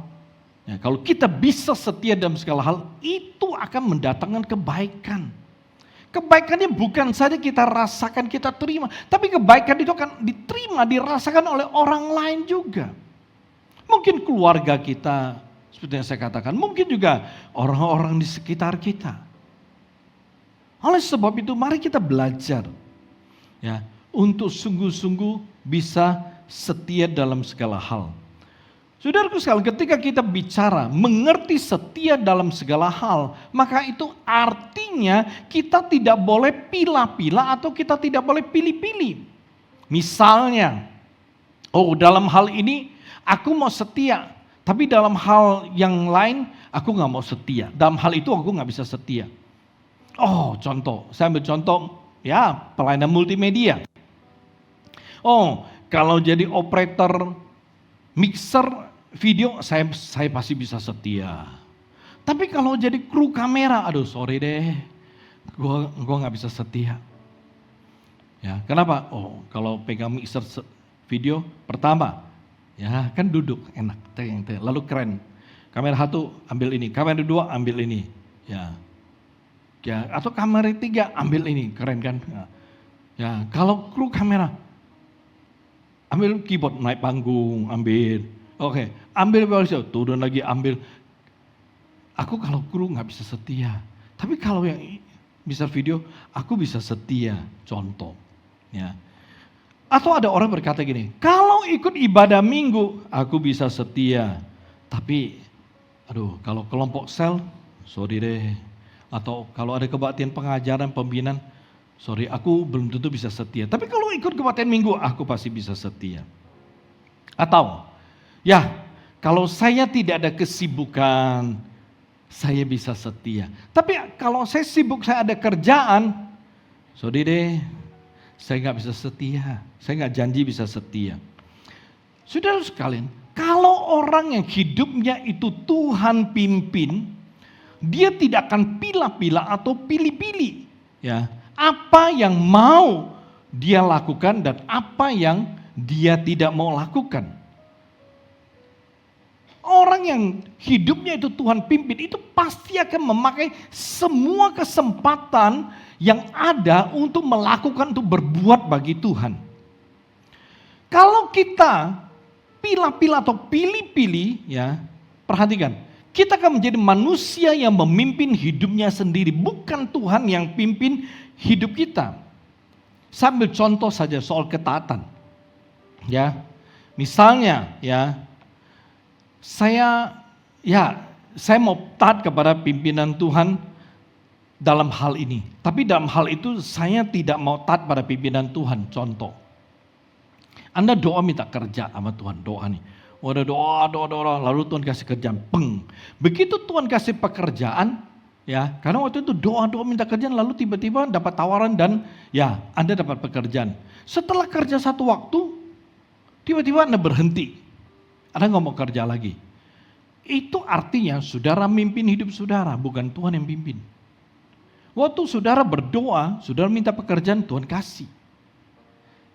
kalau kita bisa setia dalam segala hal, itu akan mendatangkan kebaikan. Kebaikannya bukan saja kita rasakan, kita terima, tapi kebaikan itu akan diterima, dirasakan oleh orang lain juga. Mungkin keluarga kita, seperti yang saya katakan, mungkin juga orang-orang di sekitar kita. Oleh sebab itu mari kita belajar untuk sungguh-sungguh bisa setia dalam segala hal. Saudaraku sekalian, ketika kita bicara mengerti setia dalam segala hal, maka itu artinya kita tidak boleh pilah-pilah atau kita tidak boleh pilih-pilih. Misalnya, dalam hal ini aku mau setia, tapi dalam hal yang lain aku gak mau setia. Dalam hal itu aku gak bisa setia. Contoh, saya ambil contoh pelayanan multimedia. Kalau jadi operator mixer video, saya pasti bisa setia. Tapi kalau jadi kru kamera, sorry deh, gua nggak bisa setia. Kenapa? Kalau pegang mixer video pertama, kan duduk enak, lalu keren. Kamera 1 ambil ini, kamera 2 ambil ini, atau kamera 3 ambil ini, keren kan? Kalau kru kamera, ambil keyboard, naik panggung, ambil. Ambil bawah, turun lagi, ambil. Aku kalau kru nggak bisa setia. Tapi kalau yang bisa video, aku bisa setia. Contoh. Atau ada orang berkata gini, kalau ikut ibadah minggu, aku bisa setia. Tapi, kalau kelompok sel, sorry deh. Atau kalau ada kebaktian pengajaran, pembinaan, sorry aku belum tentu bisa setia. Tapi kalau ikut kebaktian minggu, aku pasti bisa setia. Atau, kalau saya tidak ada kesibukan, saya bisa setia. Tapi kalau saya sibuk, saya ada kerjaan, sorry deh, saya gak bisa setia. Saya gak janji bisa setia. Saudara sekalian, kalau orang yang hidupnya itu Tuhan pimpin, dia tidak akan pilah-pilah atau pilih-pilih. Apa yang mau dia lakukan dan apa yang dia tidak mau lakukan. Orang yang hidupnya itu Tuhan pimpin, itu pasti akan memakai semua kesempatan yang ada untuk melakukan, untuk berbuat bagi Tuhan. Kalau kita pilih-pilih atau pilih-pilih, ya, perhatikan, kita akan menjadi manusia yang memimpin hidupnya sendiri, bukan Tuhan yang pimpin hidup kita. Saya ambil contoh saja soal ketaatan. Ya, misalnya, ya, saya mau taat kepada pimpinan Tuhan dalam hal ini. Tapi dalam hal itu saya tidak mau taat pada pimpinan Tuhan. Contoh, Anda doa minta kerja sama Tuhan, doa nih. Udah doa, lalu Tuhan kasih kerjaan, peng. Begitu Tuhan kasih pekerjaan, ya, karena waktu itu doa minta kerjaan, lalu tiba-tiba dapat tawaran dan ya, Anda dapat pekerjaan. Setelah kerja satu waktu, tiba-tiba Anda berhenti. Anda nggak mau kerja lagi. Itu artinya saudara mimpin hidup saudara, bukan Tuhan yang pimpin. Waktu saudara berdoa, saudara minta pekerjaan, Tuhan kasih.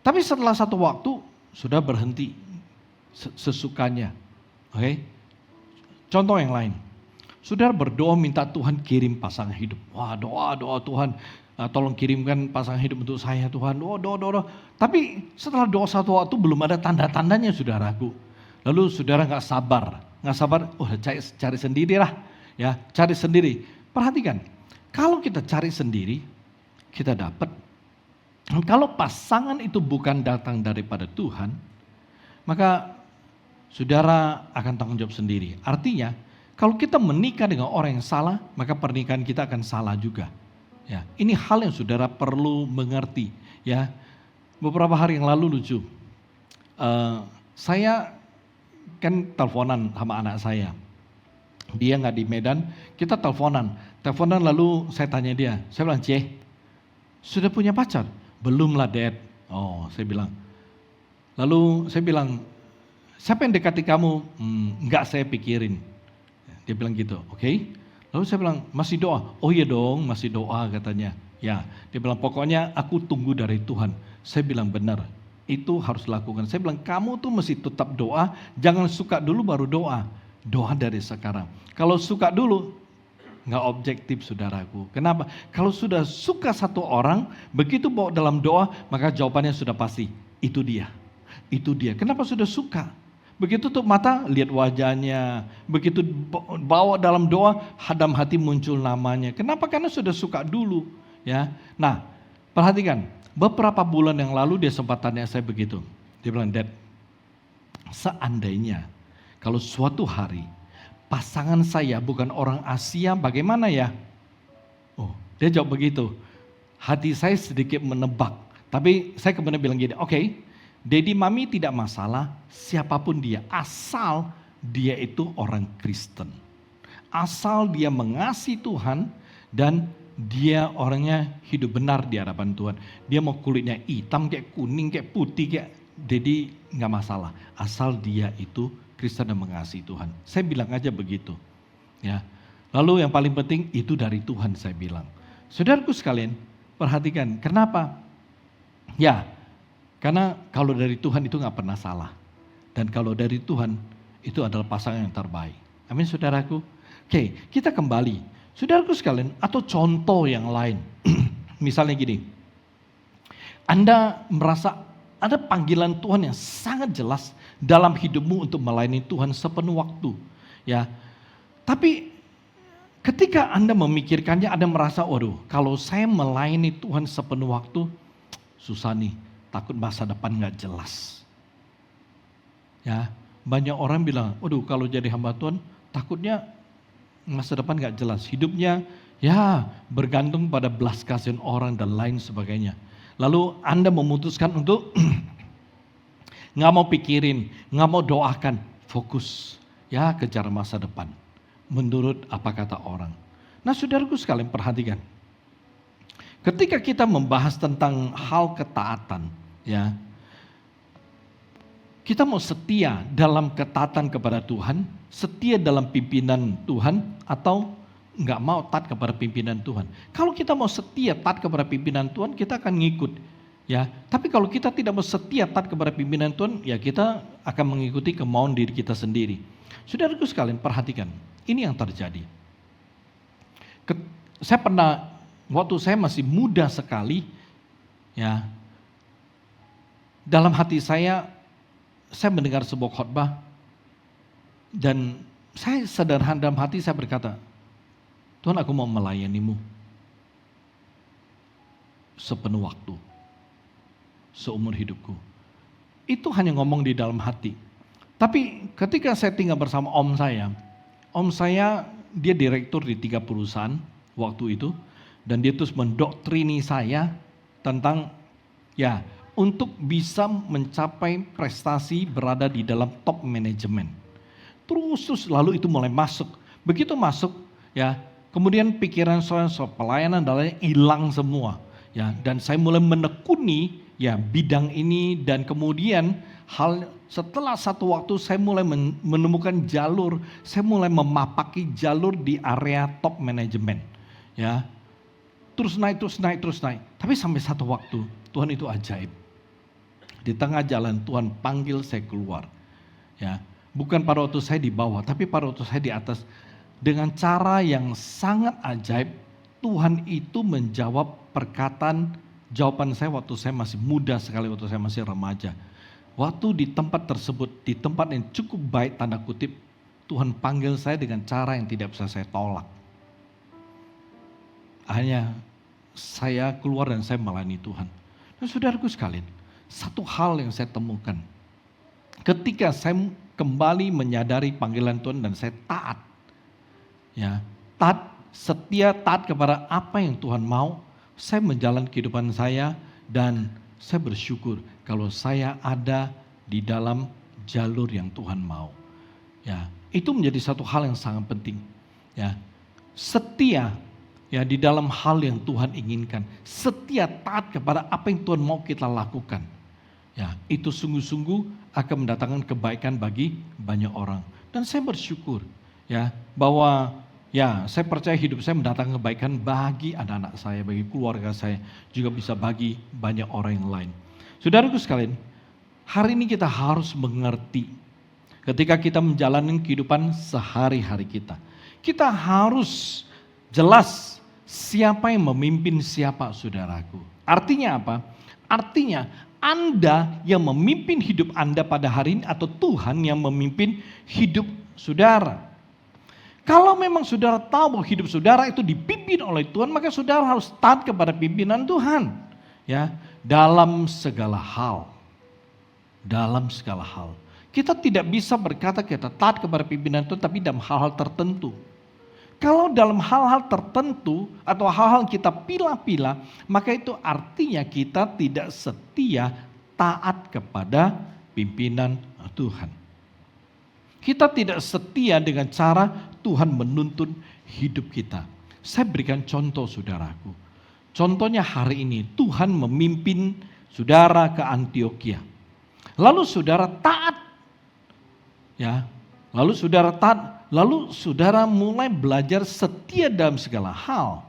Tapi setelah satu waktu, sudah berhenti sesukanya. Oke? Contoh yang lain. Saudara berdoa minta Tuhan kirim pasangan hidup. Wah, doa Tuhan, tolong kirimkan pasangan hidup untuk saya Tuhan. Doa. Tapi setelah doa satu waktu belum ada tanda-tandanya saudaraku. Lalu saudara nggak sabar, cari sendirilah. Ya, cari sendiri. Perhatikan, kalau kita cari sendiri, kita dapat. Kalau pasangan itu bukan datang daripada Tuhan, maka saudara akan tanggung jawab sendiri. Artinya, kalau kita menikah dengan orang yang salah, maka pernikahan kita akan salah juga. Ya, ini hal yang saudara perlu mengerti. Ya, beberapa hari yang lalu lucu, saya kan teleponan sama anak saya. Dia nggak di Medan, kita teleponan lalu saya tanya dia, saya bilang, sudah punya pacar? Belum lah Dad. Oh, saya bilang. Lalu saya bilang, siapa yang dekati kamu? Enggak, saya pikirin. Dia bilang gitu, oke. Lalu saya bilang, masih doa? Oh iya dong, masih doa katanya. Ya, dia bilang pokoknya aku tunggu dari Tuhan. Saya bilang benar, itu harus lakukan. Saya bilang kamu tuh mesti tetap doa, jangan suka dulu baru doa. Doa dari sekarang. Kalau suka dulu, nggak objektif saudaraku. Kenapa? Kalau sudah suka satu orang, begitu bawa dalam doa, maka jawabannya sudah pasti. Itu dia. Kenapa sudah suka? Begitu tuh mata, lihat wajahnya. Begitu bawa dalam doa, dalam hati muncul namanya. Kenapa? Karena sudah suka dulu. Ya. Nah, perhatikan. Beberapa bulan yang lalu dia sempat tanya saya begitu. Dia bilang, Dad, seandainya kalau suatu hari pasangan saya bukan orang Asia, bagaimana ya? Oh, dia jawab begitu. Hati saya sedikit menebak. Tapi saya kemudian bilang gini, oke, Daddy Mami tidak masalah siapapun dia. Asal dia itu orang Kristen. Asal dia mengasihi Tuhan dan dia orangnya hidup benar di hadapan Tuhan. Dia mau kulitnya hitam kayak kuning kayak putih kayak, Daddy nggak masalah. Asal dia itu Kristen dan mengasihi Tuhan. Saya bilang aja begitu. Ya. Lalu yang paling penting itu dari Tuhan saya bilang. Saudaraku sekalian, perhatikan. Kenapa? Ya, karena kalau dari Tuhan itu nggak pernah salah. Dan kalau dari Tuhan itu adalah pasangan yang terbaik. Amin saudaraku. Oke, kita kembali. Saudaraku sekalian, atau contoh yang lain. Misalnya gini. Anda merasa ada panggilan Tuhan yang sangat jelas dalam hidupmu untuk melayani Tuhan sepenuh waktu. Ya. Tapi ketika Anda memikirkannya, Anda merasa, waduh, kalau saya melayani Tuhan sepenuh waktu, susah nih, takut masa depan gak jelas. Ya, banyak orang bilang, waduh, kalau jadi hamba Tuhan, takutnya masa depan gak jelas. Hidupnya, ya, bergantung pada belas kasihan orang dan lain sebagainya. Lalu Anda memutuskan untuk nggak mau pikirin, nggak mau doakan, fokus, ya kejar masa depan. Menurut apa kata orang. Nah saudaraku sekalian perhatikan. Ketika kita membahas tentang hal ketaatan, ya, kita mau setia dalam ketaatan kepada Tuhan, setia dalam pimpinan Tuhan, atau nggak mau taat kepada pimpinan Tuhan. Kalau kita mau setia taat kepada pimpinan Tuhan, kita akan ngikut. Ya, tapi kalau kita tidak mau setia taat kepada pimpinan Tuhan, ya kita akan mengikuti kemauan diri kita sendiri. Saudaraku sekalian, perhatikan. Ini yang terjadi. Saya pernah, waktu saya masih muda sekali, ya, dalam hati saya saya mendengar sebuah khotbah dan saya sederhana dalam hati saya berkata, Tuhan, aku mau melayanimu sepenuh waktu, seumur hidupku. Itu hanya ngomong di dalam hati. Tapi ketika saya tinggal bersama om saya dia direktur di 3 perusahaan waktu itu, dan dia terus mendoktrini saya tentang untuk bisa mencapai prestasi berada di dalam top manajemen. Terus lalu itu mulai masuk. Begitu masuk kemudian pikiran saya soal pelayanan adalah hilang semua. Dan saya mulai menekuni bidang ini, dan kemudian setelah satu waktu saya mulai menemukan jalur, saya mulai memapaki jalur di area top manajemen. Terus naik. Tapi sampai satu waktu Tuhan itu ajaib. Di tengah jalan Tuhan panggil saya keluar. Bukan pada waktu saya di bawah, tapi pada waktu saya di atas. Dengan cara yang sangat ajaib, Tuhan itu menjawab jawaban saya waktu saya masih muda sekali, waktu saya masih remaja. Waktu di tempat tersebut, di tempat yang cukup baik tanda kutip, Tuhan panggil saya dengan cara yang tidak bisa saya tolak. Akhirnya saya keluar dan saya melayani Tuhan. Dan saudaraku sekalian, satu hal yang saya temukan, ketika saya kembali menyadari panggilan Tuhan dan saya taat, taat kepada apa yang Tuhan mau, saya menjalani kehidupan saya dan saya bersyukur kalau saya ada di dalam jalur yang Tuhan mau. Itu menjadi satu hal yang sangat penting. Setia di dalam hal yang Tuhan inginkan. Setia taat kepada apa yang Tuhan mau kita lakukan. Itu sungguh-sungguh akan mendatangkan kebaikan bagi banyak orang. Dan saya bersyukur bahwa saya percaya hidup saya mendatangkan kebaikan bagi anak-anak saya, bagi keluarga saya, juga bisa bagi banyak orang yang lain. Saudaraku sekalian, hari ini kita harus mengerti ketika kita menjalani kehidupan sehari-hari kita. Kita harus jelas siapa yang memimpin siapa, saudaraku. Artinya apa? Artinya Anda yang memimpin hidup Anda pada hari ini atau Tuhan yang memimpin hidup saudara. Kalau memang saudara tahu bahwa hidup saudara itu dipimpin oleh Tuhan, maka saudara harus taat kepada pimpinan Tuhan. Dalam segala hal. Dalam segala hal. Kita tidak bisa berkata kita taat kepada pimpinan Tuhan, tapi dalam hal-hal tertentu. Kalau dalam hal-hal tertentu atau hal-hal kita pilah-pilah, maka itu artinya kita tidak setia taat kepada pimpinan Tuhan. Kita tidak setia dengan cara Tuhan menuntun hidup kita. Saya berikan contoh saudaraku. Contohnya hari ini Tuhan memimpin saudara ke Antioquia. Lalu saudara taat. Lalu saudara mulai belajar setia dalam segala hal.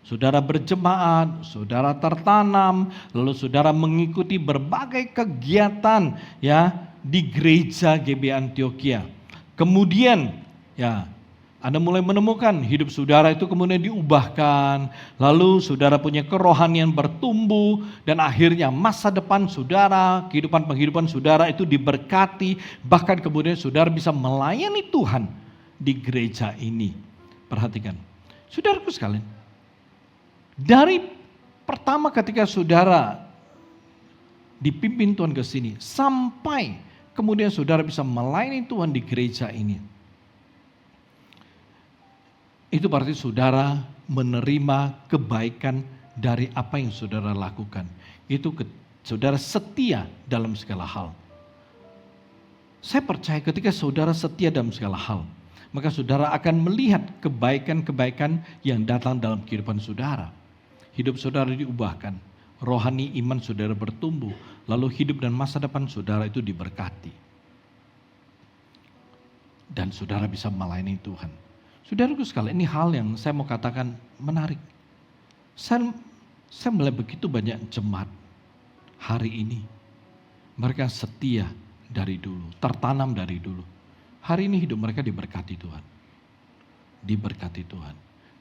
Saudara berjemaat, saudara tertanam, lalu saudara mengikuti berbagai kegiatan di gereja GB Antioquia. Kemudian Anda mulai menemukan hidup saudara itu kemudian diubahkan, lalu saudara punya kerohanian bertumbuh, dan akhirnya masa depan saudara, kehidupan saudara itu diberkati, bahkan kemudian saudara bisa melayani Tuhan di gereja ini. Perhatikan, saudaraku sekalian, dari pertama ketika saudara dipimpin Tuhan ke sini, sampai kemudian saudara bisa melayani Tuhan di gereja ini, itu berarti saudara menerima kebaikan dari apa yang saudara lakukan. Itu saudara setia dalam segala hal. Saya percaya ketika saudara setia dalam segala hal, maka saudara akan melihat kebaikan-kebaikan yang datang dalam kehidupan saudara. Hidup saudara diubahkan, rohani iman saudara bertumbuh, lalu hidup dan masa depan saudara itu diberkati. Dan saudara bisa melayani Tuhan. Saudaraku sekalian, ini hal yang saya mau katakan menarik. Saya melihat begitu banyak jemaat hari ini. Mereka setia dari dulu, tertanam dari dulu. Hari ini hidup mereka diberkati Tuhan. Diberkati Tuhan.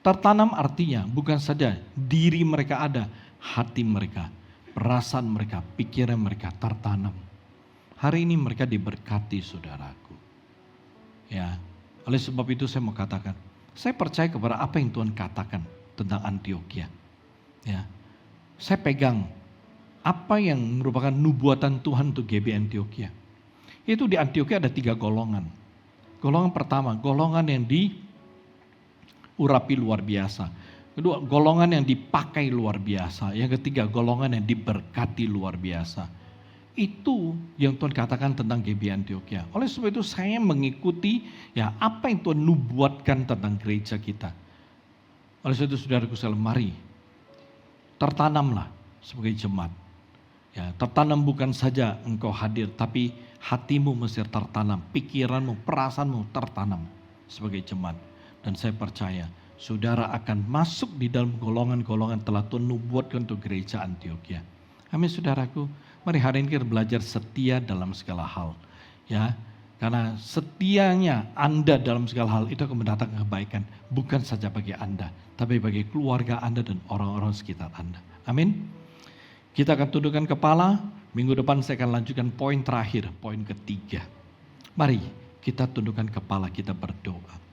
Tertanam artinya bukan saja diri mereka ada, hati mereka, perasaan mereka, pikiran mereka tertanam. Hari ini mereka diberkati, saudaraku. Ya, oleh sebab itu saya mau katakan, saya percaya kepada apa yang Tuhan katakan tentang Antioquia. Ya, saya pegang apa yang merupakan nubuatan Tuhan untuk GB Antioquia. Itu di Antioquia ada 3 golongan. Golongan pertama, golongan yang diurapi luar biasa. Kedua, golongan yang dipakai luar biasa. Yang ketiga, golongan yang diberkati luar biasa. Itu yang Tuhan katakan tentang GB Antioquia. Oleh sebab itu saya mengikuti ya apa yang Tuhan nubuatkan tentang gereja kita. Oleh sebab itu saudaraku sekalian, mari tertanamlah sebagai jemaat. Ya, tertanam bukan saja engkau hadir, tapi hatimu mesti tertanam, pikiranmu, perasaanmu tertanam sebagai jemaat. Dan saya percaya saudara akan masuk di dalam golongan-golongan telah Tuhan nubuatkan untuk gereja Antioquia. Amin, saudaraku. Mari hari ini kita belajar setia dalam segala hal. Ya, karena setianya Anda dalam segala hal itu akan mendatangkan kebaikan. Bukan saja bagi Anda, tapi bagi keluarga Anda dan orang-orang sekitar Anda. Amin. Kita akan tundukkan kepala. Minggu depan saya akan lanjutkan poin terakhir, poin ketiga. Mari kita tundukkan kepala, kita berdoa.